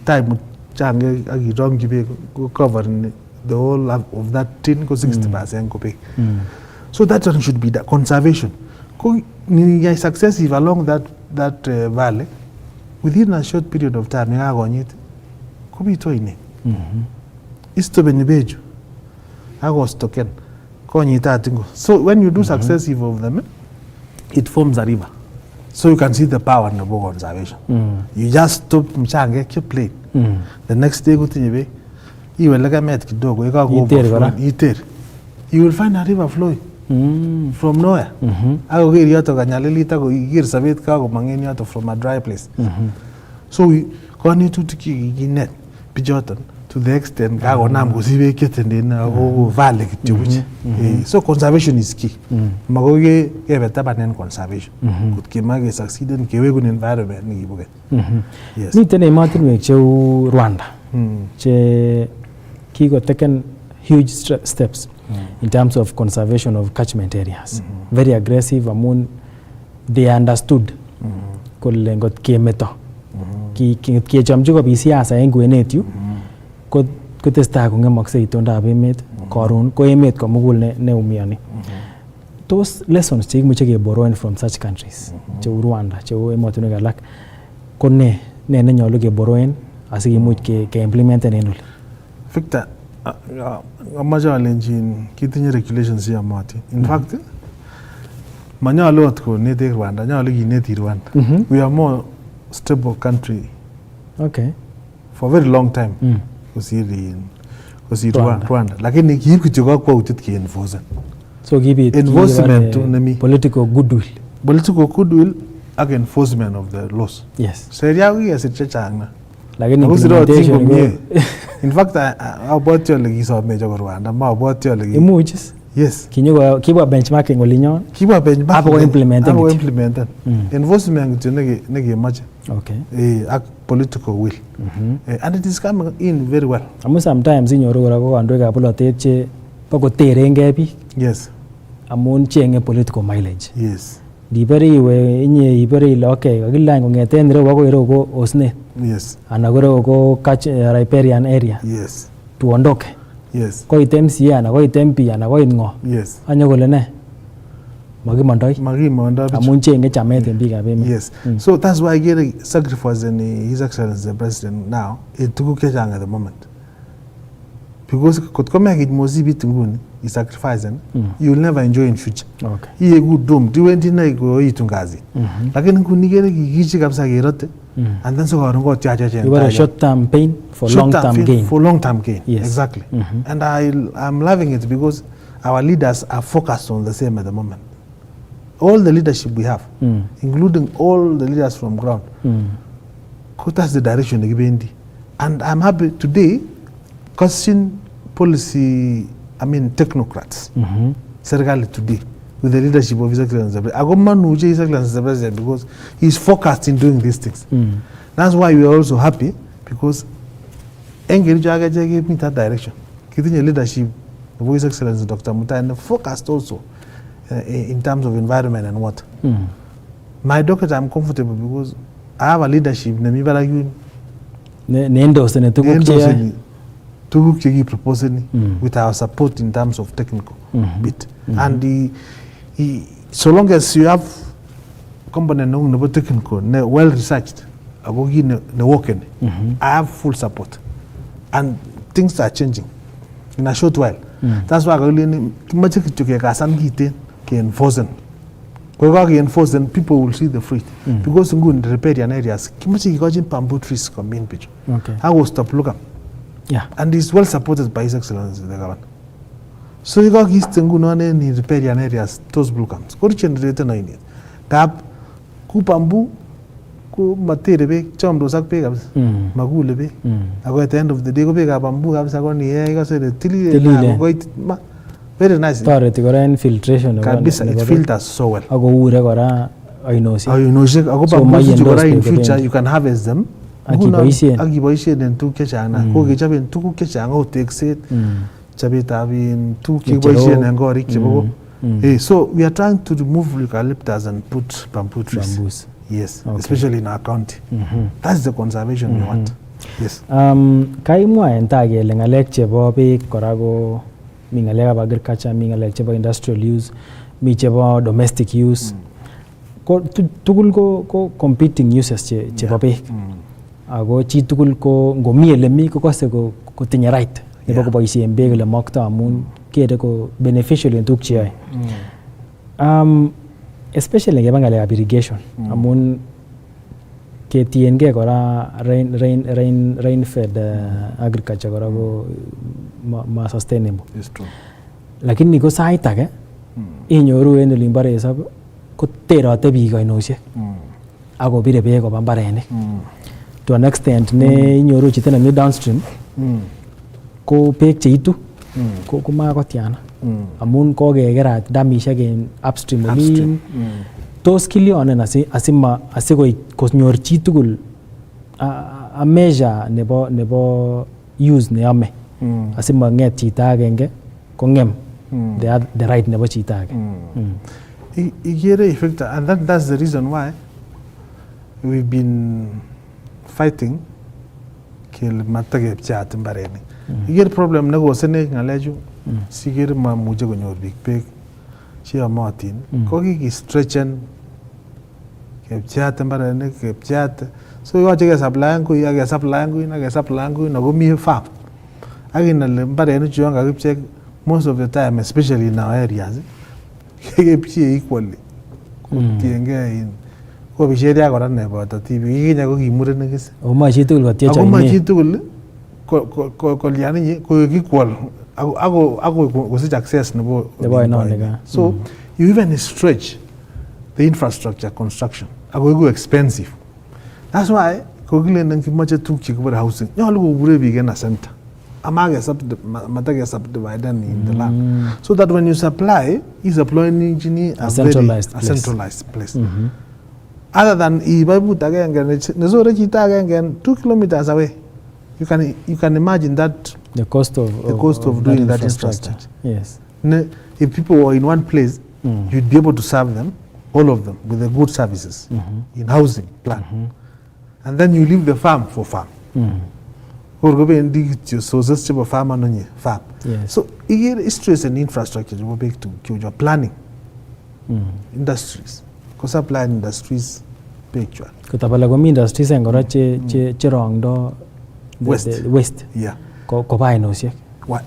Time muchange ak irongyi beek ko cover the whole of that tin ko 60% ko beek. So that one should be the conservation. Ko ni successive along that valley within a short period of time yakakonyit ko bitu oinet. Istobeni beju ako stoken konyitat ingo. So when you do successive of them, it forms a river. So you can see the power in the conservation. You just stop mchange, keep playing. The next day go to the iwe lega met kidogo iter. You will find a river flowing from nowhere. Ako kiri yoto kanyalilita ko ikir sabit ka ko mangeni yoto from a dry place. So we koni tutiki net pijoton to the extent ka ko nam ko sibe ketenden ako valley kityo buchi. So conservation is key. Magoge kebe tabanen conservation. Kut kemage succeeden kewekun environment nikibuke. Yes. Miten emotinwek cheu Rwanda che kiko taken huge steps in terms of conservation of catchment areas. Very aggressive amun they understood kole ngot kemeto kechomchi kobi siasa en kwenet yu kotestai kong'emokse itondab emet karon ko emet komugul neumioni. Tos lessons chekimuche keboroen from such countries cheu Rwanda cheu emotinwek alak ko ne nenyolu keboroen asikimuch ke-implementen en oli? Victor, amache alenjin kitinye regulations cheyomotin. In fact, manyolu ot konetech Rwanda, nyolu kineti Rwanda. We are more stable country for a very long time kosir Rwanda. Lakini kiib kityo kakwautiet ke-enforcen. So kibit enforcement nemi political goodwill. Political goodwill ak enforcement of the laws. Yes. Sheria ko kikesir chechang na. Lakini implementation ko in fact abwoti ole kisomeche ko Rwanda, abwoti ole imuch. Yes. Kibwa benchmarking olinyon. Kibwa benchmarking. Abo implementen. Implementen. Enforcement kityo nekemoche. Okay. Ak political will. And it is coming in very well. Amu sometimes inyoru kora ko kandoikab polotet che bakoterengei biik. Yes. Amun chenge political mileage. Yes. Dibere iwe inye ibere ile okay kakilany kong'eten ireu akoi ireu ko osnet. Yes. Ana koreu ko riparian area. Yes. Tuondoke. Yes. Koit MCA ana koit MP ana koit ng'o. Yes. Anya kole ne? Makimondoi. Amun chenge chamet en biikab emet. Yes. So that's why I get a sacrifice in His Excellency the President now in tuguk chechang at the moment. Because kot kome kitmosi bit nguni is sacrificing, you will never enjoy in future. Okay. Iye good doom, diwendi na ikoitu ngazi. Lakini nguni kere kikichi kabisa kerote, and then so karon tiache. You were a short-term pain for long-term gain. For long-term gain, yes. Exactly. And I'm loving it because our leaders are focused on the same at the moment. All the leadership we have, including all the leaders from ground, that's the direction they give. And I'm happy today, question policy, technocrats, serikali today, with the leadership of His Excellency. His Excellency President, because he's focused in doing these things. That's why we are also happy, because Engage gave me that direction. Keeping the leadership of His Excellency Dr. Mutai, and focused also in terms of environment and what. My doctor, I'm comfortable because I have a leadership. Proposing with our support in terms of technical bit. And so long as you have component technical, well researched, I have full support. And things are changing in a short while. That's why I really enforce them. Then people will see the fruit. Because in good riparian areas, bamboo trees come in picture. I will stop looking. Yeah. And it's well supported by His Excellency the government. So you got East in riparian areas, those blue camps. Go to generator in it. Tap, ku bamboo, ku material, chom dosak pegabs, magulebe. I go at the end of the day, go big bamboo, I was going to I said the tilly. Very nice. Infiltration. It filters so well. I go I know. In future you can harvest them. Agiboisien and two kechana. Who get up in two kechana takes it. Chabita in two kiboisien and go rich. So we are trying to remove eucalyptus and put bamboo trees. Bamboos. Yes, especially in our county. That's the conservation we want. Yes. Kaimwa entage lengalek chebo bik korago mingalek ab agriculture, mingalek chebo industrial use, mi chebo domestic use. Ko tugul ko competing uses chebo bik. Ago chi tugul ko ngomi ele mi ko kose ko tinye right nebo ko boisien bek ele mokto amun kere ko beneficial en tuguk cheyoe. Especially ngeba ngalekab irrigation amun ketiengei kora rain fed agriculture kora ko ma sustainable. It's true. Lakini ko sait age inyoru en olimbo resop ko terote biik oinosiek ako bire beek koba mbarenik. To an extent ne inyoru chito nemi downstream ko beek cheitu ko makotiana amun kokekerat damishek en upstream olin. Tos kilionen asikonyor chitugul a measure nebo use neyome asimang'et chito agenge kong'em the right nebo chito age. Igere effect, and that's the reason why we've been fighting kill matage chat mbareni. Igere problem nego sene ngaleju sigere ma muje konyor big pek chia Martin ko ki stretchen kepchat mbareni kepchat so yo che supply ngu ya ke supply ngu na go mi farm agina le mbareni chuanga kepcheck most of the time, especially in our areas equally tienge in ko bisheria kora nebo tatibi ikinya ko kimurenik o ma chitugul kotiech ako ma chitugul ko liani ko equal ako kosich access nebo inonika. So you even stretch the infrastructure construction ako go expensive. That's why ko gile nang kimache tukchi ko housing nyolu ko bure big in a center amage subdivided in the land so that when you supply is applying engineer a centralized place. Other than ibabut again nezore chita again 2 kilometers away, you can imagine that the cost of doing that infrastructure. Yes. If people were in one place, you'd be able to serve them, all of them, with the good services in housing plan, and then you leave the farm for farm. Or go and so just farm and farm. Yes. So here stress and infrastructure you big to your planning industries. Because supply industries picture. Kutapala gomi industries engora che rongdo west. Yeah. Ko bai no siek.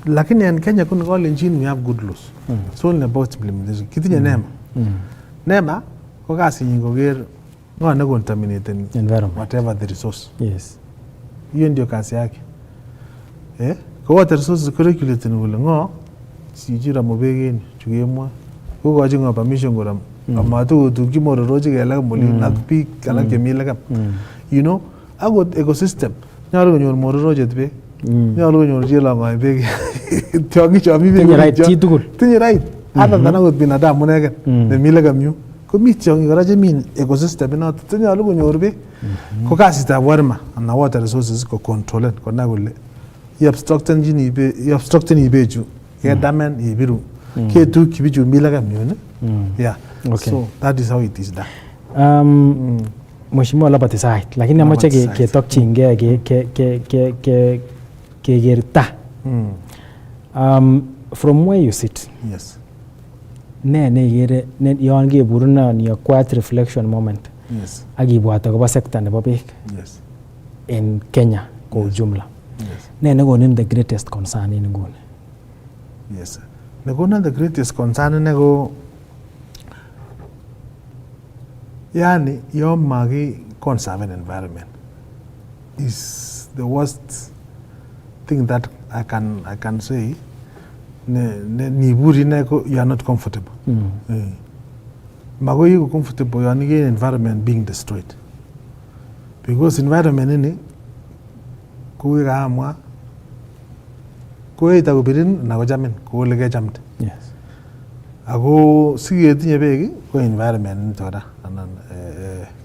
Lakini in Kenya kuna all engine we have good laws. It's only about implementation. Kitinye nema. Nema ko kasi nyingo ger ngone contaminated environment, whatever the resource. Yes. Hiyo ndio kazi yake. Ko water resources curriculum ngule ngo sijira mobegeni chugemwa ko goji ngo permission goram amatu tu mororoji gela moli nak pi kala kemila kam. You know, ago ecosystem nyolu konyor mororochet beek, nyolu konyor chelong'oi beek, tiong'ik cho mi beek. Tinye right chitugul. Tinye right. Other than akot binadamu ineken nemi legem yu. Komi tiong'ik kora chemi ecosystem inoto nyolu konyor beek. Ko kasitab WARMA anan water resources ko controlen konai kole i-obstructeni beechu kedamen ibiru ketukyi bichu mi legem yun. Yeah. Okay. So that is how it is done. Mheshimiwa labati sait, lakini amache ketokchingei kekerta. From where you sit, Yes. ne ikere yon keburunon your quiet reflection moment Yes. ak ibwat akobo sekta nebo beek Yes. en Kenya kwa ujumla. Yes. Ne nekonin the greatest concern en nguni? Yes. Nekonon the greatest concern ine ko yani yon maki conserve an environment is the worst thing that I can say. Niburi ne ko you are not comfortable. Magoi you comfortable yon again environment being destroyed. Because environment ini kuwi kaamwa koita kobirin na kojamin ko ole kechamde. Yes. Ako siketinye beek ko environment nito kora anan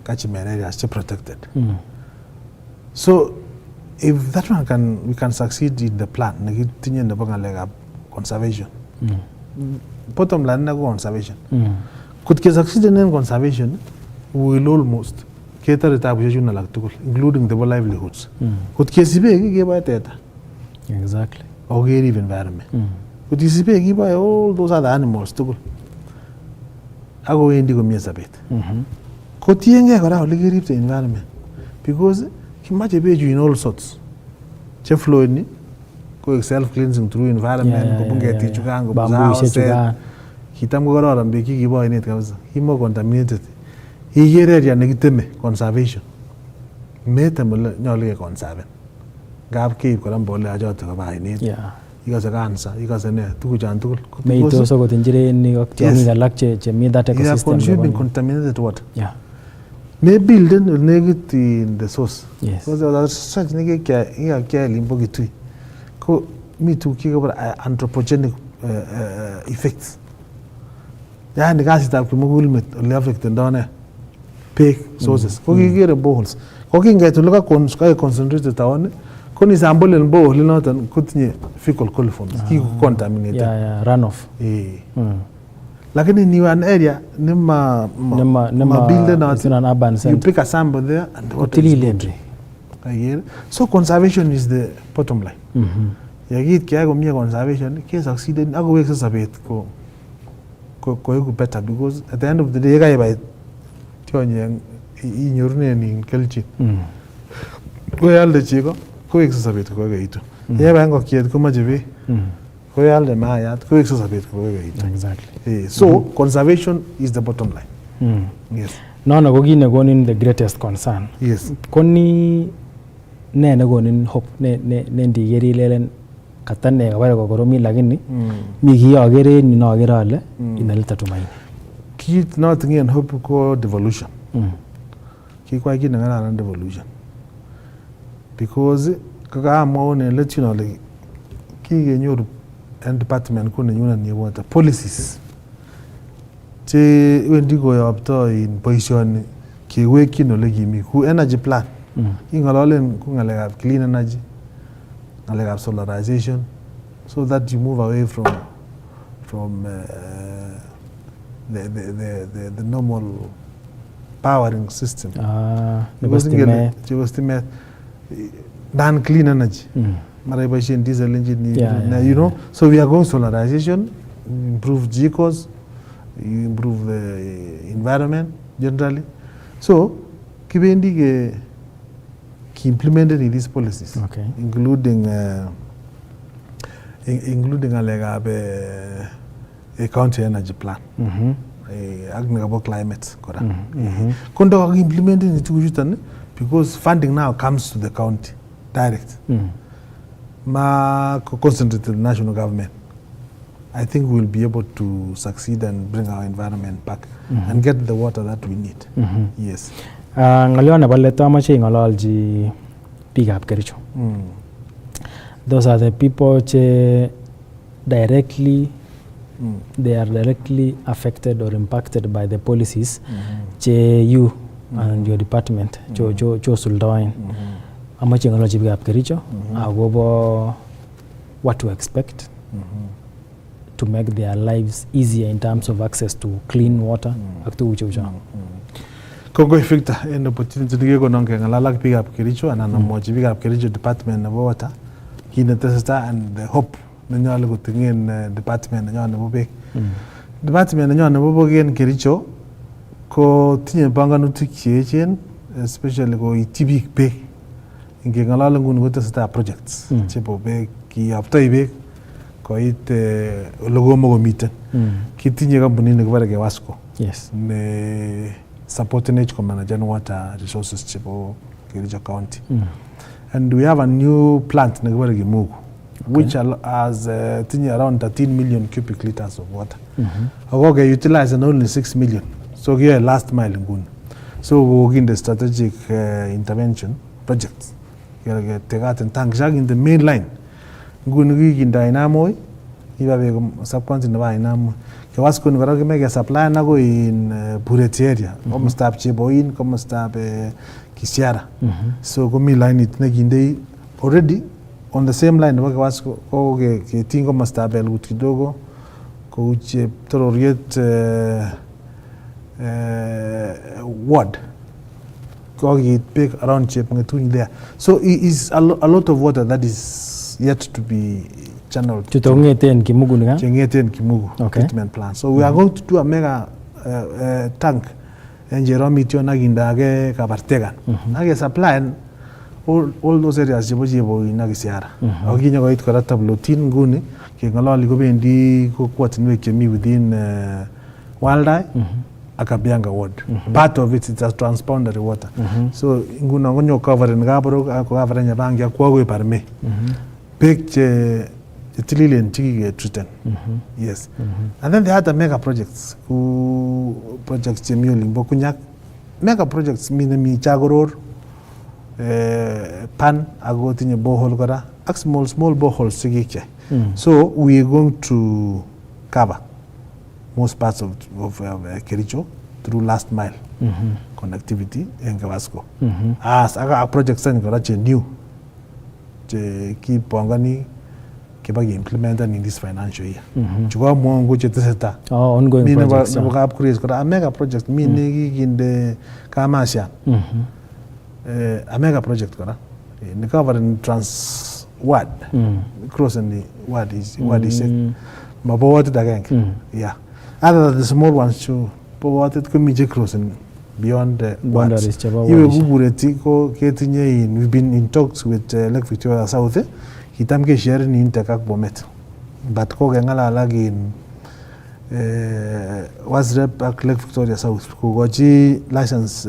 catchment areas che protected. So if that one we can succeed in the plan nekitinye nebo ngalekab conservation. Bottom line na conservation. Could ke succeed in conservation, we will almost cater it up alak tugul, including the livelihoods. Could ke sibe ke ba teta. Exactly. Or give environment. Could you sibe ke ba all those other animals tugul. Ako endi ko miesabet. Ko tienge kora ole kerip the environment. Because kimache beju in all sorts. Che flow ni ko self-cleansing through environment, ko bungeti chukan, ko buza kitam ko kororon beek kikibo ainet kabisa. Kimo contaminated. Ikere area nekiteme conservation. Metem ole nyolu ke conserve. Ngap keib kora mbolea choto koba ainet. Ikose cancer, ikose ne, tuguchan tugul. Meitos okot injirenik ak tiong'ik alak chemi that ecosystem. You are consuming contaminated water. Yeah. May build negative in the source. Yes. Because there are such negative limbo kitui. Ko mi tu kiko anthropogenic effects. Yani kasitab kimugulmet ole affect ndone peak sources. Ko kikere boreholes. Ko kinget ole ka concentrated town ko ni sample en borehole noton kotinye fecal coliforms. Kiko contaminated. Yeah, runoff. Lakini ni an area nema build not in an urban center. You pick a sample there and the water is good. So conservation is the bottom line. Yakit kaya ko miya conservation ke succeeded ako wek sa sabet ko better because at the end of the day kaya ba tionye inyorune ni kelchi. Ko yalde chiko ko wek sa sabet ko ito. Ya ba ngokiet ko majibe. Ko yalde mayat ko wek sa sabet ko ito. Exactly. So conservation is the bottom line. Yes. Nono ko kit nekonin the greatest concern. Yes. Koni ne nekonin hope ne ndigeri ilelen katane kabare kokoromi lakini mi kiyokere ni nokere ale inaleta tumaini. Kit noting'en hope ko devolution. Kikwai kit nekararan devolution. Because kakamwaun en let yun ale kikenyoru en department ko nenyunet ni water policies che wendi koyopto in boisioni kewekyin ole kimi ku energy plan. King'ololen ku ng'alekab clean energy, ng'alekab solarization, so that you move away from the normal powering system. Because stimet than clean energy. Mara iboisien diesel engine, you know. So we are going solarization, improve GCOs, improve the environment generally. So kibendi implemented in these policies, including a county energy plan, about climate. Kondo implemented in because funding now comes to the county direct. Ma concentrate the national government. I think we'll be able to succeed and bring our environment back and get the water that we need. Yes. Ng'alyon nebo let amache ng'ololji biikab Kericho. Those are the people che directly they are directly affected or impacted by the policies che you and your department cho suldaen. Amache ng'olochi biikab Kericho agobo what to expect to make their lives easier in terms of access to clean water ak tuguk cheu cho. Kongoi Victor en opportunity nekekonon keng'alal ak biikab Kericho anan amwochi biikab Kericho department nebo water kit netesetai and the hope nenyolu koting'en department nenyon nebo beek. Department nenyon nebo beek en Kericho ko tinye panganutik cheechen especially koityi biik beek. Ngeng'alal nguni kotesetai projects chebo beek, kiyoptoi beek koit ole komokomiten. Kitinye kampunit nekibore Kewasco ne supportinech komanagen water resources chebo Kericho County. And we have a new plant nekibore Kimugu, which has tinye around 13 million cubic liters of water. Ako ke utilize only 6 million. So kiyoe last mile nguni. So kokinde strategic intervention projects. Tekaten tankishek in the main line. Nguni kikindo Ainamoi, iba beek sub-county nebo Ainamoi. Kewasco ni kora kimeke supply nako in Bureti area, komostab Cheboin, komostab Kisiara. So komi line it nekindei already on the same line nebo Kewasco ko keting komostab Elgut kidogo kou Cheptororiet ward. Kokiit beek around Chepngetuni there. So it is a lot of water that is yet to be channeled. Chutongeten Kimugu nika? Chengeten Kimugu treatment plant. So we are going to do a mega tank en Jeromitio nagindage Kabartegan. Nage supply all those areas chebo Cheboin ak Kisiara. Okinye koit kora tablotin nguni keng'ololi kobendi kokwotinwek chemi within Waldai Akabianga ward. Part of it is a transboundary water. So nguno konyo covering Gaboro ako covering Nyabangi akwa go Parme. Beek che tililen chiki treated. Yes. And then they had the mega projects. Projects che mioli Bokunyak. Mega projects mi Chagoror Pan ago tinye borehole kora. Ak small boreholes chiki. So we are going to cover most parts of Kericho through last mile connectivity in Kewasco. As our projects are new, to keep pongani kebagi implemented in this financial year. Chukwa mwongo cheteseta. Ongoing projects. Never upgrades. A mega project. Me in the Kamasya. A mega project kora. The covering trans ward. Crossing the ward is Mabo water again. Yeah. Other than the small ones too, but it could be crossing beyond the boundaries. We've been in talks with Lake Victoria South. Hitamke sharing in Tekak Bomet. But Kogangala lagin was rep at Lake Victoria South. Kugoji license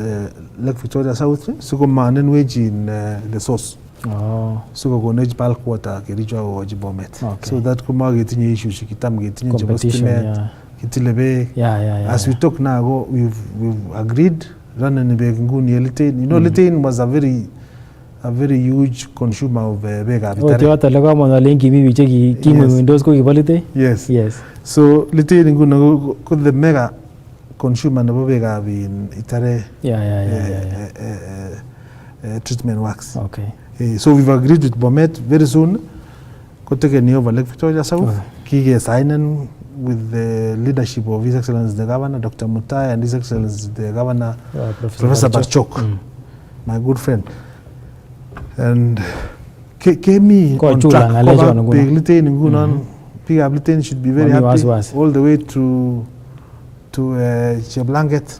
Lake Victoria South. So go man and wage in the source. So go nage bulk water Kericho or Bomet. So that could market in issues. Kitam getting competition. As we talk now, we've agreed running the Nguni Litain. You know, Litain was a very huge consumer of Bega. Yes. So Litain Nguna could the mega consumer of Bega in Itare treatment works. Okay. So we've agreed with Bomet very soon. Could take a new over Lake Victoria South. Kige sign with the leadership of His Excellency the Governor, Dr. Mutai, and His Excellency the Governor, Professor Barchok, my good friend. And came me on track. Litain should be very happy all the way to Cheblanket.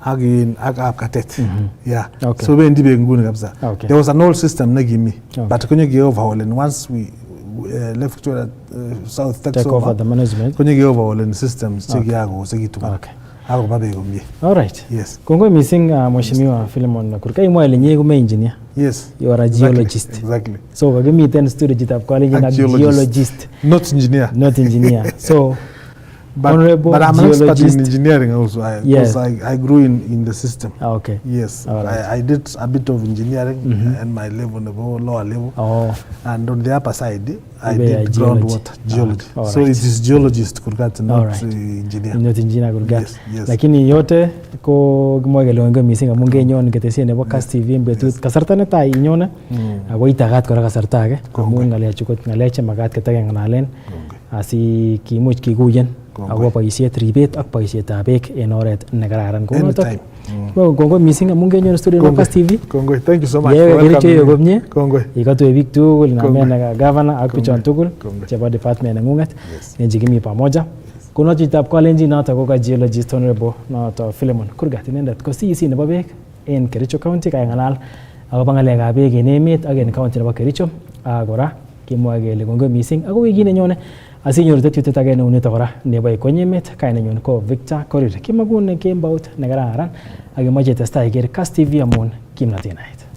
Again, Agapkatet. Yeah. Okay. So when there was an old system Okay. but can you give overhaul, and once we Left Victoria South take over the management. Kwenye give overhaul and systems cheki yako sekitu. Okay. Ako babe gomye. All right. Yes. Kongoi missing Mheshimiwa Philemon Kurgat. Imwa lenye kume engineer. Yes. You are a geologist. Exactly. So kagimi ten studio jitap college na geologist. Not engineer. Not engineer. So Honorable but I'm an expert geologist. in engineering also. Because I grew in the system. Okay. Yes, All right. I did a bit of engineering and my level, the lower level. Oh. And on the upper side, I Where did geology. groundwater geology. All So right. it is geologist Kurgat, All not right. engineer. Not engineer Kurgat. Yes, yes. Lakini yote ko gimoy kele ongo missing amun kenyon ketesien nebo KASS TV en betut kasarta netai inyone ako itagat kora kasarta age amun ngalechu kot ngalek chemagat ketakengalalen asi kimuch kikuyen akobo boisiet ribet ak boisietab beek en oret nekararan kounotok. Kongoi missing amun kenyon studio nebo KASS TV. Kongoi, thank you so much. Yewe Kericho yo komye. Kongoi. Ikatue biik tugul ngamen governor ak bichon tugul chebo department nengunget en chekimi pamoja. Kuno chitab Kalenjin noto ko geologist honorable noto Philemon Kurgat inendet ko CEC nebo beek en Kericho County kangalal akobo ngalekab beek en emet ak en county nebo Kericho ak kora kimwa kele kongoi missing ako wikit nenyone asinyoru tetutiet age neunito kora nebo IKWENY emet kainenyun ko Victor Korir kimakune kembout nekararan ak imoche testai iker KASS TV amun kimnatet.